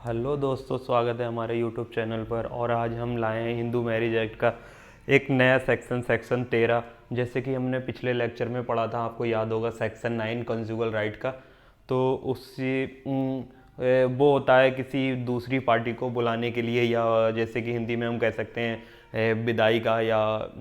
Hello दोस्तों, स्वागत है हमारे यूट्यूब चैनल पर। और आज हम लाए हैं हिंदू मैरिज एक्ट का एक नया सेक्शन 13। जैसे कि हमने पिछले लेक्चर में पढ़ा था, आपको याद होगा, सेक्शन 9 कंजुगल राइट का। तो उससे वो होता है किसी दूसरी पार्टी को बुलाने के लिए, या जैसे कि हिंदी में हम कह सकते हैं विदाई का, या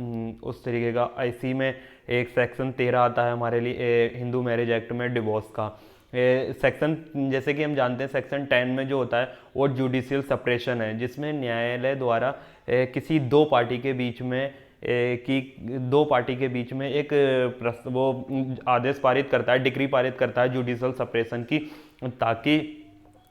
उस तरीके का। इसी में एक सेक्शन 13 आता है हमारे लिए हिंदू मैरिज एक्ट में, डिवोर्स का सेक्शन। जैसे कि हम जानते हैं सेक्शन 10 में जो होता है वो जुडिशियल सेपरेशन है, जिसमें न्यायालय द्वारा किसी दो पार्टी के बीच में एक वो आदेश पारित करता है, डिक्री पारित करता है जुडिशियल सेपरेशन की, ताकि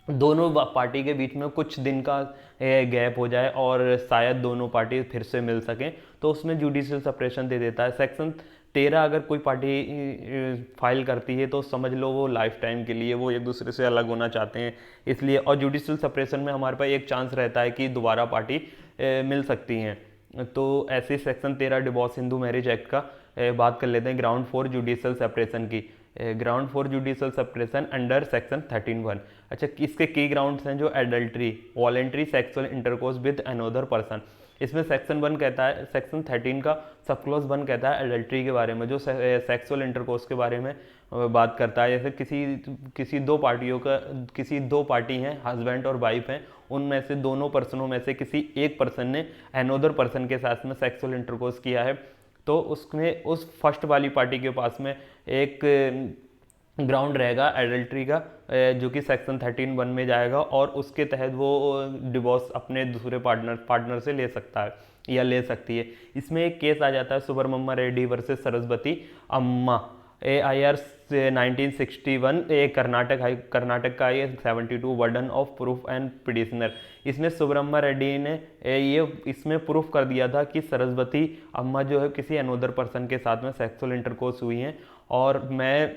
दोनों पार्टी के बीच में कुछ दिन का गैप हो जाए और शायद दोनों पार्टी फिर से मिल सकें, तो उसमें जुडिशियल सेपरेशन दे देता है। सेक्शन 13 अगर कोई पार्टी फाइल करती है तो समझ लो वो लाइफ टाइम के लिए वो एक दूसरे से अलग होना चाहते हैं, इसलिए। और जुडिशियल सेपरेशन में हमारे पास एक चांस रहता है कि दोबारा पार्टी मिल सकती हैं। तो ऐसे section 13 divorce Hindu marriage act का बात कर लेते हैं ग्राउंड फॉर जुडिशियल सेपरेशन की। Ground for judicial separation under section 13(1). अच्छा, इसके की ग्राउंड्स हैं जो adultery, voluntary sexual intercourse with another person. इसमें सेक्शन 1 कहता है, सेक्शन 13 का सब क्लॉज 1 कहता है एडल्ट्री के बारे में, जो सेक्सुअल इंटरकोर्स के बारे में बात करता है। जैसे किसी दो पार्टी हैं, हस्बैंड और वाइफ हैं, उनमें से दोनों पर्सनों में से किसी एक पर्सन ने अनदर पर्सन के साथ में सेक्सुअल इंटरकोर्स किया है, तो उसमें उस फर्स्ट वाली पार्टी के पास में एक ग्राउंड रहेगा एडल्ट्री का, जो कि सेक्शन 13(1) में जाएगा, और उसके तहत वो डिवोर्स अपने दूसरे पार्टनर से ले सकता है या ले सकती है। इसमें एक केस आ जाता है सुब्रमण्यम रेड्डी वर्सेस सरस्वती अम्मा, AIR 1961, कर्नाटक का ये 72 वर्डन ऑफ प्रूफ एंड पिटिशनर। इसमें सुब्रह्मण्य रेड्डी ने ये इसमें प्रूफ कर दिया था कि सरस्वती अम्मा जो है किसी अनोदर पर्सन के साथ में सेक्सुअल इंटरकोर्स हुई हैं, और मैं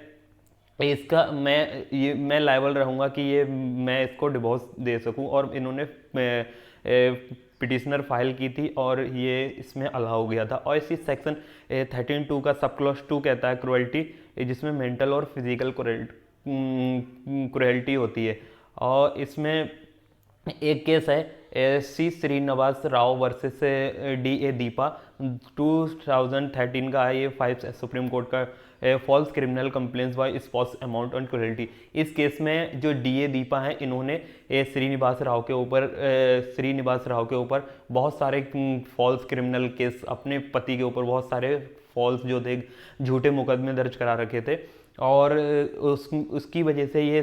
लायबल रहूँगा कि मैं इसको डिवोर्स दे सकूँ, और इन्होंने पिटिशनर फाइल की थी और ये इसमें अलाउ हो गया था। और इसी सेक्शन 13(2) का सब क्लॉज 2 कहता है क्रुएल्टी, जिसमें मेंटल और फिजिकल क्रुएल्टी होती है। और इसमें एक केस है C Srinivas Rao versus DA Deepa, 2013 का है ये, 5 सुप्रीम कोर्ट का, false criminal complaints by spouse amount on cruelty. इस केस में जो DA दीपा हैं, इन्होंने श्रीनिवास राव के ऊपर बहुत सारे फॉल्स क्रिमिनल केस, अपने पति के ऊपर बहुत सारे फॉल्स जो थे, झूठे मुकदमे दर्ज करा रखे थे, और उसकी वजह से ये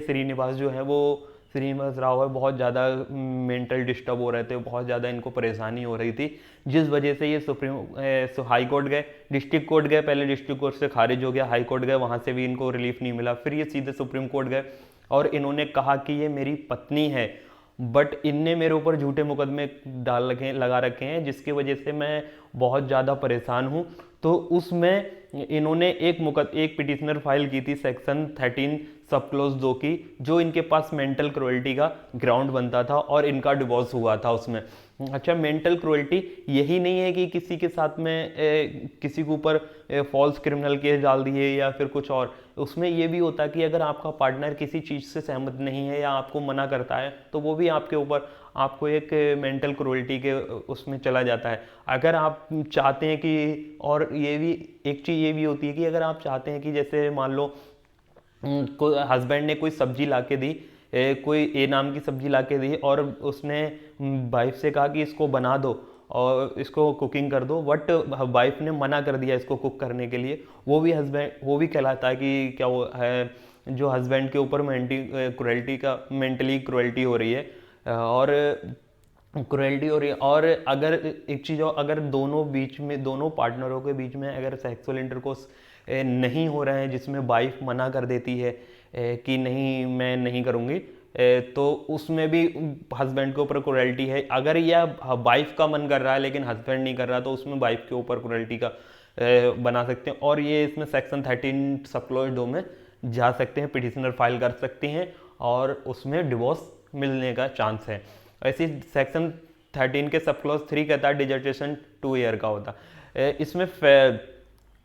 श्रीनिवास राव है बहुत ज़्यादा मेंटल डिस्टर्ब हो रहे थे, बहुत ज़्यादा इनको परेशानी हो रही थी, जिस वजह से ये हाई कोर्ट गए, डिस्ट्रिक्ट कोर्ट गए, पहले डिस्ट्रिक्ट कोर्ट से खारिज हो गया, हाई कोर्ट गए, वहाँ से भी इनको रिलीफ नहीं मिला, फिर ये सीधे सुप्रीम कोर्ट गए, और इन्होंने कहा कि ये मेरी पत्नी है, बट इनने मेरे ऊपर झूठे मुकदमे लगा रखे हैं, जिसकी वजह से मैं बहुत ज़्यादा परेशान हूँ। तो उसमें इन्होंने एक पिटिशनर फाइल की थी सेक्शन 13 सब क्लोज 2 की, जो इनके पास मेंटल क्रुएल्टी का ग्राउंड बनता था, और इनका डिवोर्स हुआ था उसमें। अच्छा, मेंटल क्रुएल्टी यही नहीं है कि किसी के साथ में किसी के ऊपर फॉल्स क्रिमिनल केस डाल दिए या फिर कुछ और। उसमें ये भी होता है कि अगर आपका पार्टनर किसी चीज़ से सहमत नहीं है या आपको मना करता है, तो वो भी आपके ऊपर आपको एक मेंटल क्रुएल्टी के उसमें चला जाता है। अगर आप चाहते हैं कि, और ये भी एक चीज़ ये भी होती है कि अगर आप चाहते हैं कि जैसे मान लो कोई हस्बैंड ने कोई सब्जी ला के दी, कोई ए नाम की सब्जी ला के दी, और उसने वाइफ से कहा कि इसको बना दो और इसको कुकिंग कर दो, बट वाइफ ने मना कर दिया इसको कुक करने के लिए, वो भी कहलाता है कि क्या वो है, जो हस्बैंड के ऊपर मेंटली क्रुएल्टी हो रही है, और क्रुएल्टी हो रही है। और अगर एक चीज़, अगर दोनों पार्टनरों के बीच में अगर सेक्सुअल इंटरकोर्स नहीं हो रहे हैं, जिसमें वाइफ मना कर देती है कि नहीं मैं नहीं करूँगी, तो उसमें भी हस्बैंड के ऊपर क्रुएल्टी है। अगर यह वाइफ का मन कर रहा है लेकिन हस्बैंड नहीं कर रहा, तो उसमें वाइफ के ऊपर क्रुएल्टी का बना सकते हैं, और ये इसमें सेक्शन 13 सब क्लॉज 2 में जा सकते हैं, पिटिशनर फाइल कर सकते हैं, और उसमें डिवोर्स मिलने का चांस है। ऐसी सेक्शन 13 के सब क्लॉज 3 कहता है डिजर्टेशन 2 ईयर का होता है। इसमें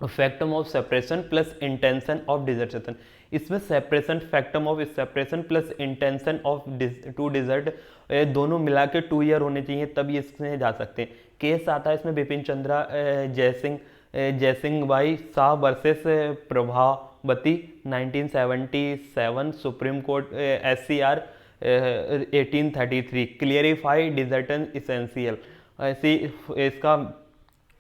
factum of separation plus intention of desertion. इसमें separation factum of separation plus intention of to desert दोनों मिला के 2 ईयर होने चाहिए, तभी इसमें जा सकते हैं। केस आता है इसमें Bipin Chandra Jaisingh Bhai Shah versus Prabhavati 1977 Supreme Court SCR 1833 clarify desertion essential. ऐसी इसका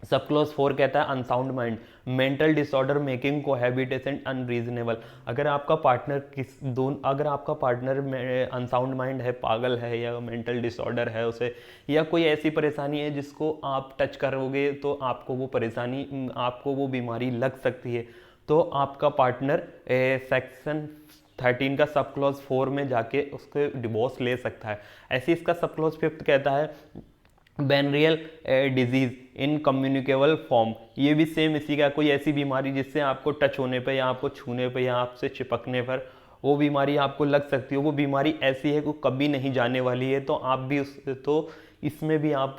सब क्लॉज 4 कहता है unsound mind, mental disorder making cohabitation unreasonable. अगर आपका पार्टनर अनसाउंड माइंड है, पागल है या मेंटल डिसऑर्डर है उसे, या कोई ऐसी परेशानी है जिसको आप टच करोगे तो आपको वो बीमारी लग सकती है, तो आपका पार्टनर सेक्शन 13 का सब क्लॉज 4 में जाके उसके डिवोर्स ले सकता है। ऐसे इसका सब क्लॉज 5 कहता है venereal disease in communicable form. ये भी सेम इसी का, कोई ऐसी बीमारी जिससे आपको टच होने पे या आपको छूने पे या आपसे चिपकने पर वो बीमारी आपको लग सकती है। वो बीमारी ऐसी है कि कभी नहीं जाने वाली है, तो आप भी इसमें भी आप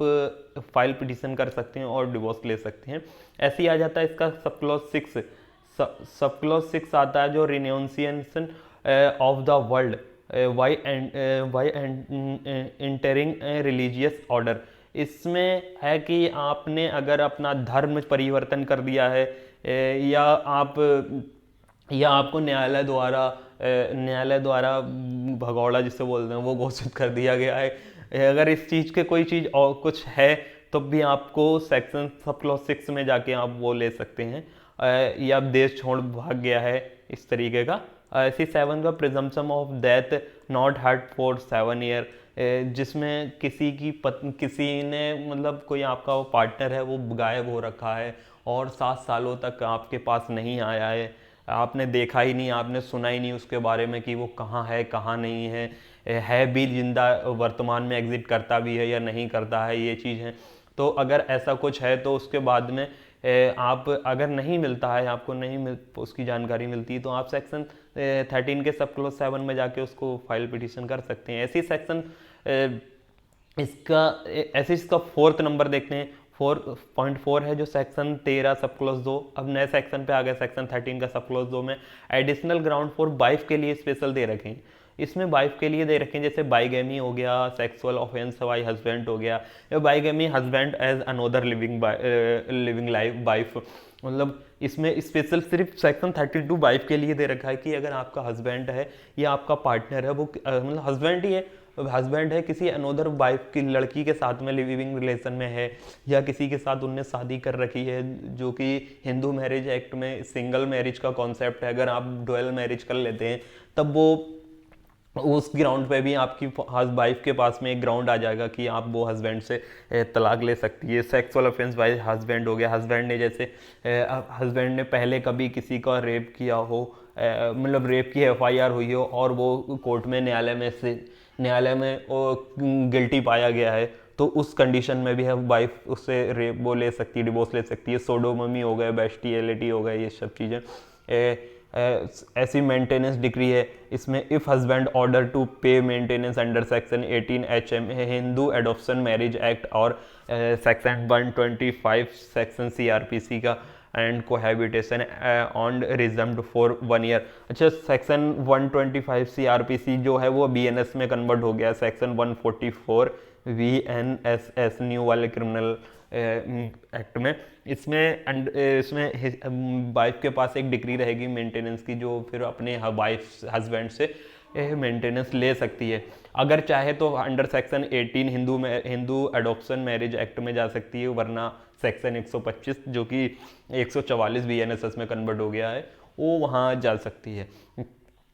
फाइल पिटीशन कर सकते हैं और डिवोर्स ले सकते हैं। ऐसे ही आ जाता है इसका सब क्लॉज 6। सब क्लॉज 6 आता है जो renunciation of the world by entering religious order. इसमें है कि आपने अगर अपना धर्म परिवर्तन कर दिया है या आपको न्यायालय द्वारा भगौड़ा जिसे बोलते हैं वो घोषित कर दिया गया है, अगर इस चीज़ के कोई चीज़ और कुछ है तो भी आपको सेक्शन सब क्लॉज 6 में जाके आप वो ले सकते हैं, या आप देश छोड़ भाग गया है इस तरीके का। ऐसी 7 का presumption of death not heard for 7 year, जिसमें किसी ने मतलब कोई आपका वो पार्टनर है वो गायब हो रखा है और 7 सालों तक आपके पास नहीं आया है, आपने देखा ही नहीं, आपने सुना ही नहीं उसके बारे में कि वो कहाँ है कहाँ नहीं है भी जिंदा वर्तमान में एग्जिट करता भी है या नहीं करता है, ये चीज़ है। तो अगर ऐसा कुछ है तो उसके बाद में आप अगर नहीं मिलता है, आपको उसकी जानकारी मिलती है, तो आप सेक्शन 13 के सब क्लॉज 7 में जाके उसको फाइल पिटीशन कर सकते हैं। ऐसी सेक्शन इसका 4th नंबर देखते हैं। 4.4 है जो सेक्शन 13 सब क्लॉज 2। अब नए सेक्शन पे आ गया सेक्शन 13 का सब क्लॉज 2 में एडिशनल ग्राउंड फॉर वाइफ के लिए स्पेशल दे रखे हैं। इसमें वाइफ के लिए दे रखे हैं जैसे बाइगेमी हो गया, सेक्सुअल ऑफेंस बाई हस्बैंड हो गया, या bigamy husband as another living life wife. मतलब इसमें स्पेशल सिर्फ सेक्शन 32 वाइफ के लिए दे रखा है कि अगर आपका हस्बैंड है या आपका पार्टनर है वो मतलब हस्बैंड ही है, हस्बैंड है किसी अनोदर वाइफ की लड़की के साथ में लिविंग रिलेशन में है, या किसी के साथ उनने शादी कर रखी है, जो कि हिंदू मैरिज एक्ट में सिंगल मैरिज का कॉन्सेप्ट है। अगर आप डुअल मैरिज कर लेते हैं तब वो उस ग्राउंड पे भी आपकी वाइफ के पास में एक ग्राउंड आ जाएगा कि आप वो हस्बैंड से तलाक ले सकती है। सेक्सुअल ऑफेंस बाय हस्बैंड हो गया, हस्बैंड ने जैसे हस्बैंड ने पहले कभी किसी का रेप किया हो, मतलब रेप की FIR हुई हो और वो कोर्ट में न्यायालय में गिल्टी पाया गया है, तो उस कंडीशन में भी है वाइफ उससे रेप वो ले सकती है, डिवोर्स ले सकती है। सोडोमी हो गए, बेस्टियलिटी हो गए, ये सब चीज़ें। ऐसी मेंटेनेंस डिक्री है इसमें, if husband order to pay maintenance under section 18 HM Hindu adoption marriage act और सेक्शन 125 सेक्शन CRPC का and cohabitation on resumed for 1 year. अच्छा, सेक्शन 125 CRPC जो है वो BNS में कन्वर्ट हो गया सेक्शन 144 VNSS न्यू वाले क्रिमिनल एक्ट में। इसमें वाइफ के पास एक डिग्री रहेगी मेंटेनेंस की, जो फिर अपने वाइफ हस्बैंड से मेंटेनेंस ले सकती है। अगर चाहे तो under section 18 Hindu adoption marriage act में जा सकती है, वरना सेक्शन 125 जो कि 144 BNSS में कन्वर्ट हो गया है वो वहाँ जा सकती है।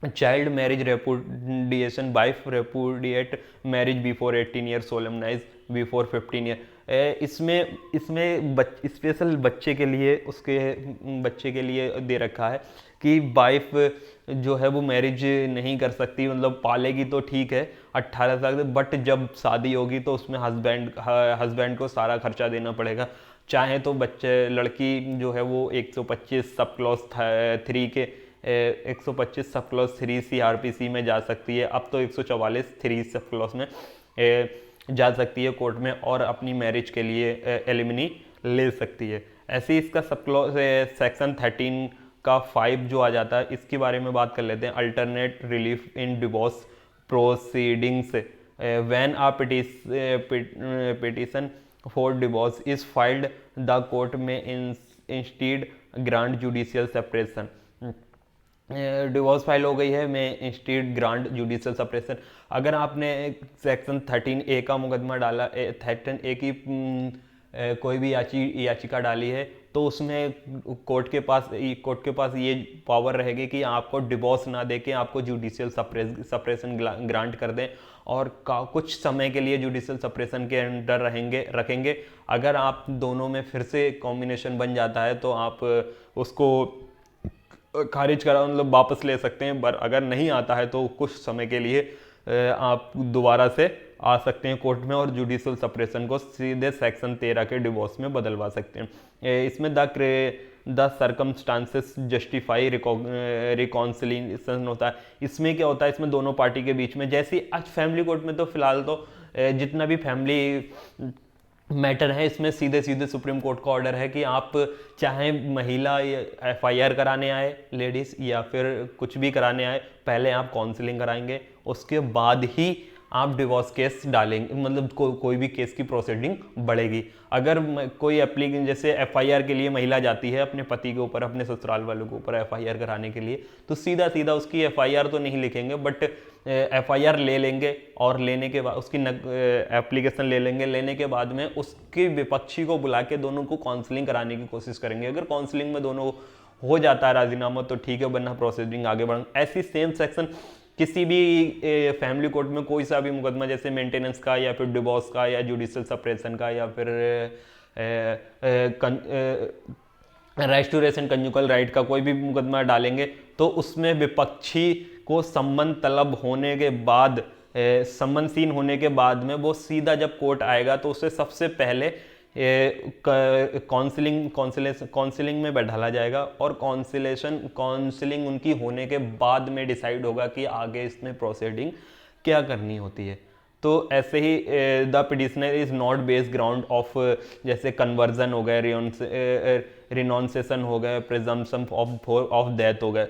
Child marriage repudiation, wife repudiate marriage before 18 year, solemnize before 15 year. इसमें स्पेशल बच्चे के लिए दे रखा है कि वाइफ जो है वो मैरिज नहीं कर सकती, मतलब पालेगी तो ठीक है 18 साल, बट जब शादी होगी तो उसमें हस्बैंड को सारा खर्चा देना पड़ेगा। चाहे तो लड़की जो है वो 125 सब क्लॉज 3 के 125 सब क्लॉज 3 CRPC में जा सकती है। अब तो 144 3 सब क्लॉज में जा सकती है कोर्ट में और अपनी मैरिज के लिए एलिमनी ले सकती है। ऐसे ही इसका सब क्लॉज सेक्शन 13 का 5 जो आ जाता है, इसके बारे में बात कर लेते हैं। Alternate relief in divorce proceedings when a petition for divorce is filed the court में instead grant judicial separation. Divorce file हो गई है, मैं इंस्टीड ग्रांट जुडिशियल सेपरेशन। अगर आपने सेक्शन 13A का मुकदमा डाला, 13A की कोई भी याचिका डाली है, तो उसमें कोर्ट के पास ये पावर रहेगी कि आपको डिवोर्स ना देके आपको जुडिशियल सेपरेशन ग्रांट कर दें, और कुछ समय के लिए जुडिशियल सेपरेशन के अंडर रखेंगे। अगर आप दोनों में फिर से कॉम्बिनेशन बन जाता है तो आप उसको खारिज करा, मतलब वापस ले सकते हैं। पर अगर नहीं आता है तो कुछ समय के लिए आप दोबारा से आ सकते हैं कोर्ट में और जुडिशियल सेपरेशन को सीधे सेक्शन 13 के डिवोर्स में बदलवा सकते हैं। इसमें द सर्कमस्टांसेस जस्टिफाई रिकॉन्सिलिएशन होता है। इसमें क्या होता है, इसमें दोनों पार्टी के बीच में, जैसे आज फैमिली कोर्ट में तो फिलहाल तो जितना भी फैमिली मैटर है, इसमें सीधे सीधे सुप्रीम कोर्ट का ऑर्डर है कि आप चाहे महिला FIR कराने आए लेडीज़, या फिर कुछ भी कराने आए, पहले आप काउंसलिंग कराएंगे, उसके बाद ही आप डिवोर्स केस डालेंगे, मतलब कोई भी केस की प्रोसीडिंग बढ़ेगी। अगर कोई एप्लीकेशन, जैसे FIR के लिए महिला जाती है अपने पति के ऊपर, अपने ससुराल वालों के ऊपर FIR कराने के लिए, तो सीधा सीधा उसकी FIR तो नहीं लिखेंगे, बट FIR ले लेंगे, और लेने के बाद उसकी एप्लीकेशन ले लेंगे। लेने के बाद में उसके विपक्षी को बुला के दोनों को काउंसलिंग कराने की कोशिश करेंगे। अगर काउंसलिंग में दोनों हो जाता है राजीनामा तो ठीक है, वरना प्रोसीडिंग आगे बढ़। ऐसी सेम सेक्शन किसी भी फैमिली कोर्ट में कोई सा भी मुकदमा, जैसे मेंटेनेंस का या फिर डिवोर्स का या जुडिशियल सेपरेशन का या फिर रेस्टोरेशन कंजुगल राइट का कोई भी मुकदमा डालेंगे, तो उसमें विपक्षी को सम्मन तलब होने के बाद, सम्मनशील होने के बाद में वो सीधा जब कोर्ट आएगा तो उसे सबसे पहले काउंसलिंग में बैठाला जाएगा, और काउंसलिंग उनकी होने के बाद में डिसाइड होगा कि आगे इसमें प्रोसीडिंग क्या करनी होती है। तो ऐसे ही the petitioner is not based ground of, जैसे कन्वर्जन हो गए, रिनॉन्सेशन हो गए, प्रिजम्पशन ऑफ डेथ हो गए।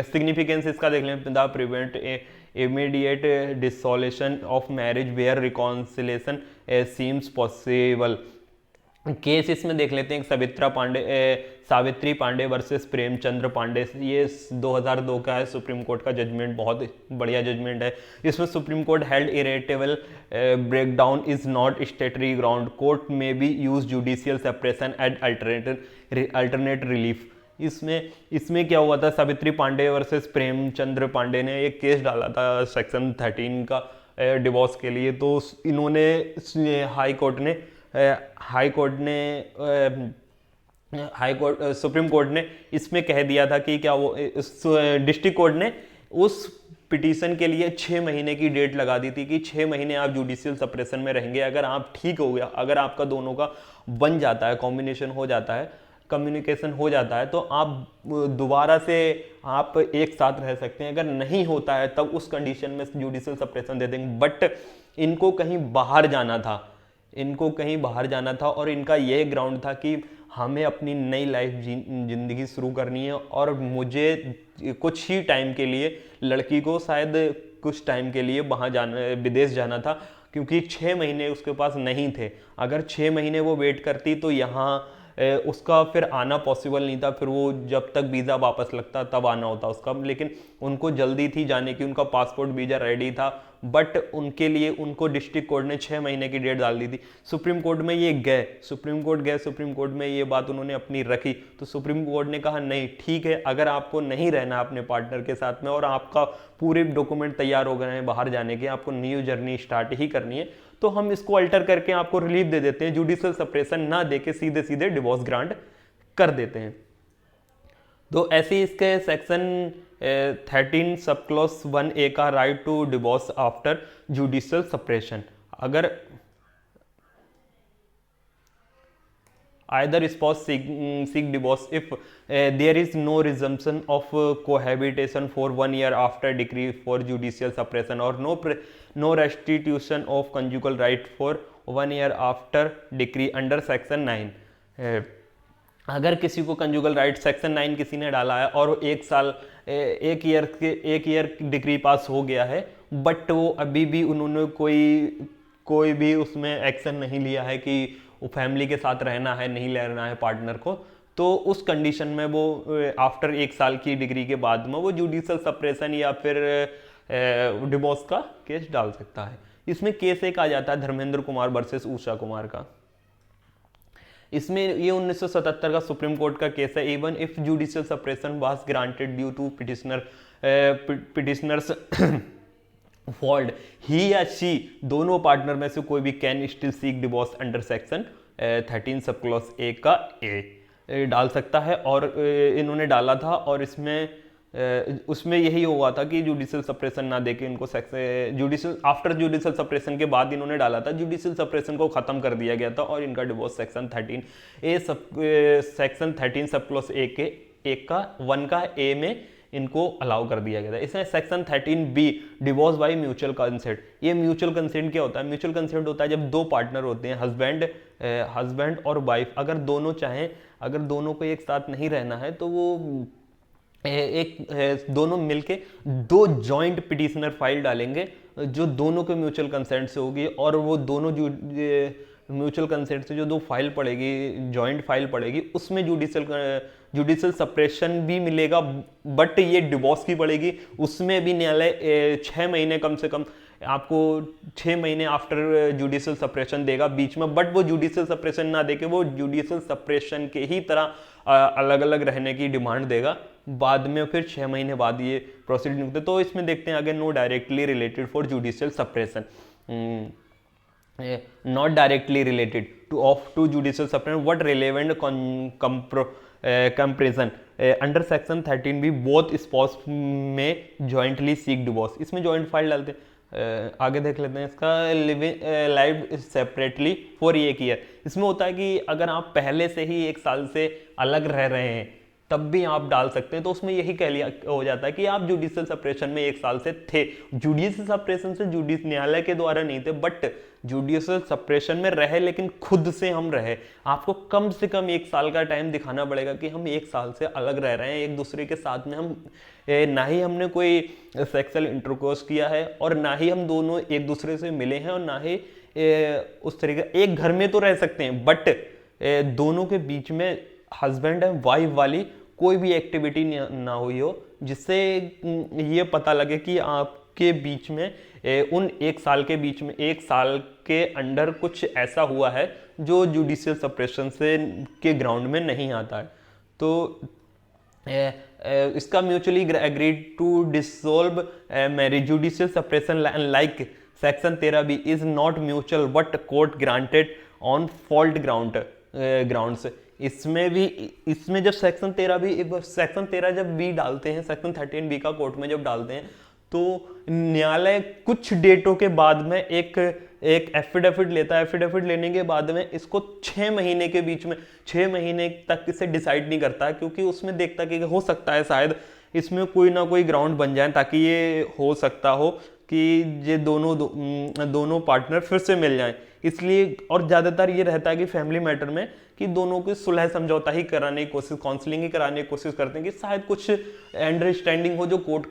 सिग्निफिकेंस इसका देख लें, the prevent immediate dissolution of marriage where reconciliation seems possible. Case इसमें देख लेते हैं, सावित्री पांडे वर्सेस प्रेमचंद्र पांडे, ये 2002 का है, सुप्रीम कोर्ट का जजमेंट, बहुत बढ़िया जजमेंट है। इसमें Supreme Court held irretrievable breakdown is not statutory ground, court में be use judicial separation at alternate relief. इसमें क्या हुआ था, सावित्री पांडे वर्सेस प्रेमचंद्र पांडे ने एक केस डाला था सेक्शन 13 का डिवोर्स के लिए। तो इन्होंने सुप्रीम कोर्ट ने इसमें कह दिया था कि क्या वो डिस्ट्रिक्ट कोर्ट ने उस पिटीशन के लिए 6 महीने की डेट लगा दी थी कि 6 महीने आप जुडिशियल सेपरेशन में रहेंगे। अगर आप ठीक हो गया, अगर आपका दोनों का बन जाता है, कॉम्बिनेशन हो जाता है, कम्युनिकेशन हो जाता है, तो आप दोबारा से आप एक साथ रह सकते हैं। अगर नहीं होता है तब उस कंडीशन में जुडिशियल सेपरेशन दे देंगे। बट इनको कहीं बाहर जाना था, और इनका ये ग्राउंड था कि हमें अपनी नई लाइफ जिंदगी शुरू करनी है, और मुझे कुछ ही टाइम के लिए, लड़की को शायद कुछ टाइम के लिए वहाँ विदेश जाना था, क्योंकि 6 महीने उसके पास नहीं थे। अगर 6 महीने वो वेट करती तो यहाँ उसका फिर आना पॉसिबल नहीं था, फिर वो जब तक वीज़ा वापस लगता तब आना होता उसका। लेकिन उनको जल्दी थी जाने की, उनका पासपोर्ट वीज़ा रेडी था, बट उनके लिए उनको डिस्ट्रिक्ट कोर्ट ने 6 महीने की डेट डाल दी थी। सुप्रीम कोर्ट में ये गए, सुप्रीम कोर्ट में ये बात उन्होंने अपनी रखी, तो सुप्रीम कोर्ट ने कहा नहीं ठीक है, अगर आपको नहीं रहना अपने पार्टनर के साथ में और आपका पूरे डॉक्यूमेंट तैयार हो गए हैं बाहर जाने के, आपको न्यू जर्नी स्टार्ट ही करनी है, तो हम इसको अल्टर करके आपको रिलीफ दे देते हैं, जुडिशियल सेपरेशन ना देके सीधे सीधे डिवोर्स ग्रांट कर देते हैं। तो ऐसे इसके सेक्शन 13 सब क्लॉज 1A का right to divorce after judicial separation, अगर either spouse seek divorce if there is no resumption of cohabitation for 1 year after decree for judicial separation, or no restitution of conjugal right for 1 year after decree under section 9. अगर किसी को conjugal right section 9 किसी ने डाला है और एक साल एक ईयर डिग्री पास हो गया है, बट वो अभी भी उन्होंने कोई भी उसमें एक्शन नहीं लिया है कि वो फैमिली के साथ रहना है नहीं रहना है पार्टनर को, तो उस कंडीशन में वो आफ्टर एक साल की डिग्री के बाद में वो जुडिशियल सप्रेशन या फिर डिवोर्स का केस डाल सकता है। इसमें केस एक आ जाता है धर्मेंद्र कुमार वर्सेस उषा कुमार का। इसमें ये 1977 का सुप्रीम कोर्ट का केस है। Even if judicial separation was granted due to petitioner's fault, he या शी दोनों पार्टनर में से कोई भी can still seek divorce under section 13 sub clause A का ए डाल सकता है। और इन्होंने डाला था और उसमें यही हुआ था कि जुडिशियल सप्रेशन ना देके इनको आफ्टर जुडिशियल सप्रेशन के बाद इन्होंने डाला था, जुडिशियल सप्रेशन को खत्म कर दिया गया था और इनका divorce section 13 sub clause A के एक का 1 का ए में इनको अलाउ कर दिया गया था। इसमें section 13B divorce by mutual consent. ये म्यूचुअल कंसेंट क्या होता है? म्यूचुअल कंसेंट होता है जब दो पार्टनर होते हैं, हस्बैंड और वाइफ, अगर दोनों चाहें, अगर दोनों को एक साथ नहीं रहना है तो वो दोनों मिलके दो जॉइंट पिटिशनर फाइल डालेंगे जो दोनों के म्यूचुअल कंसेंट से होगी, और वो दोनों म्यूचुअल कंसेंट से जो दो फाइल पड़ेगी, जॉइंट फाइल पड़ेगी, उसमें जुडिशियल सप्रेशन भी मिलेगा, बट ये डिवोर्स की पड़ेगी। उसमें भी न्यायालय 6 महीने कम से कम आपको 6 महीने आफ्टर जुडिशियल सप्रेशन देगा बीच में, बट वो जुडिशियल सप्रेशन ना देके वो जुडिशियल सप्रेशन के ही तरह अलग अलग रहने की डिमांड देगा बाद में, फिर 6 महीने बाद ये प्रोसीडिंग होते। तो इसमें देखते हैं again no directly related for judicial separation, not directly related to judicial suppression, what relevant comparison under section 13B both spouse में jointly seek divorce। इसमें joint file डालते हैं। आगे देख लेते हैं इसका लाइव सेपरेटली फॉर एक ईयर। इसमें होता है कि अगर आप पहले से ही 1 साल से अलग रह रहे हैं तब भी आप डाल सकते हैं। तो उसमें यही कह लिया हो जाता है कि आप जुडिशियल सप्रेशन में 1 साल से थे, जुडिशियल सप्रेशन से न्यायालय के द्वारा नहीं थे, बट जुडिशियल सप्रेशन में रहे लेकिन खुद से हम रहे। आपको कम से कम 1 साल का टाइम दिखाना पड़ेगा कि हम 1 साल से अलग रह रहे हैं एक दूसरे के साथ में, हम ना ही हमने कोई सेक्सुअल इंटरकोर्स किया है और ना ही हम दोनों एक दूसरे से मिले हैं और ना ही उस तरीके, एक घर में तो रह सकते हैं बट दोनों के बीच में हस्बैंड एंड वाइफ वाली कोई भी एक्टिविटी ना हुई हो जिससे ये पता लगे कि आपके बीच में उन 1 साल के बीच में 1 साल के अंडर कुछ ऐसा हुआ है जो जुडिशियल सप्रेशन से के ग्राउंड में नहीं आता है। तो इसका mutually agreed to dissolve marriage judicial separation like section 13B is not mutual but court granted on fault grounds. इसमें जब सेक्शन 13 जब बी डालते हैं, सेक्शन 13B का कोर्ट में जब डालते हैं तो न्यायालय कुछ डेटों के बाद में एक एफिडेविट लेता है। एफिडेविट लेने के बाद में इसको 6 महीने के बीच में 6 महीने तक इसे डिसाइड नहीं करता है, क्योंकि उसमें देखता कि हो सकता है शायद इसमें कोई ना कोई ग्राउंड बन जाए ताकि ये हो सकता हो कि ये दोनों पार्टनर फिर से मिल जाएं। इसलिए और ज़्यादातर ये रहता है कि फैमिली मैटर में कि दोनों को सुलह समझौता ही कराने की कोशिश, काउंसलिंग ही कराने की कोशिश करते हैं कि शायद कुछ अंडरस्टैंडिंग हो जो कोर्ट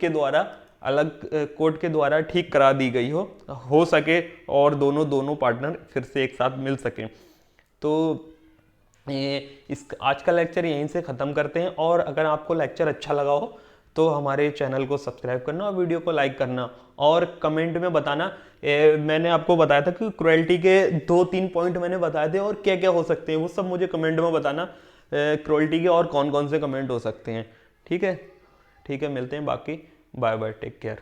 के द्वारा ठीक करा दी गई हो सके और दोनों पार्टनर फिर से एक साथ मिल सकें। तो आज का लेक्चर यहीं से ख़त्म करते हैं, और अगर आपको लेक्चर अच्छा लगा हो तो हमारे चैनल को सब्सक्राइब करना और वीडियो को लाइक करना और कमेंट में बताना। मैंने आपको बताया था कि क्रुएल्टी के 2-3 पॉइंट मैंने बताए थे और क्या क्या हो सकते हैं, वो सब मुझे कमेंट में बताना क्रुएल्टी के और कौन कौन से कमेंट हो सकते हैं। ठीक है, मिलते हैं, बाकी बाय बाय, टेक केयर।